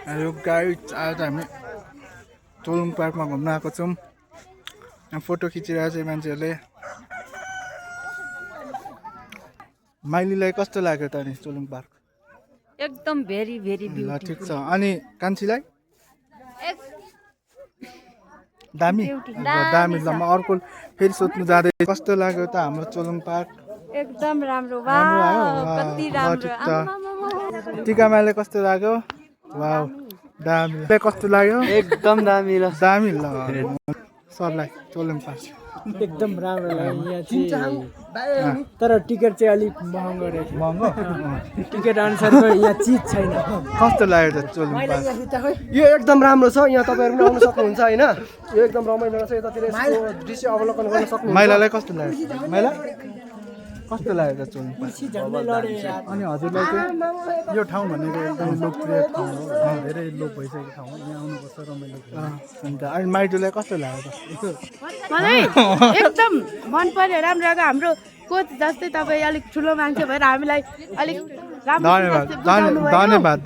यो गाइड आज हामी चोलुङ पार्कमा घुम्न आएको छौँ। यहाँ फोटो खिचिरहेको छ मान्छेहरूले। माइलीलाई कस्तो लाग्यो त नि चोलुङ पार्क? एकदम भेरी भेरी ल ठिक छ। अनि कान्छीलाई दामी दामी। ल म अर्को फेरि सोध्नु जाँदै कस्तो लाग्यो त हाम्रो चोलुङ पार्क? एकदम राम्रो। राम्रो आयो? कति ल राम्रो। ठिक छ। टिकामाले कस्तो लाग्यो? वाउ दामी। कस्तो लाग्यो? एकदम दामी ल दामी। ल सरलाई चोलुङ पार्क एकदम राम्रो लाग्यो यहाँ चाहिँ। तर टिकट चाहिँ अलिक महँगो रहेछ। महँगो? टिकट अनुसारको यहाँ चिज छैन। कस्तो लाग्यो त चोलुङ पार्क? यो एकदम राम्रो छ। यहाँ तपाईँहरू पनि आउन सक्नुहुन्छ होइन। यो एकदम रमाइलो रहेछ। यतातिर यसको दृश्य अवलोकन गर्न सक्नुहुन्छ। माइलालाई कस्तो लाग्यो? माइला कस्तो लाग्यो त चोलुङ पार्क? अनि हजुरलाई चाहिँ यो ठाउँ भनेको एकदम लोकप्रिय ठाउँ हो, धेरै लोक भइसकेको ठाउँ हो, यहाँ आउनुपर्छ रमाइलो। अन्त अनि माइटुलाई कस्तो लाग्यो त? मलाई एकदम मन पर्यो, राम्रो लाग्यो। हाम्रो कोच जस्तै तपाईँ अलिक ठुलो मान्छे भएर हामीलाई अलिक राम्रो धन्यवाद धन्यवाद धन्यवाद।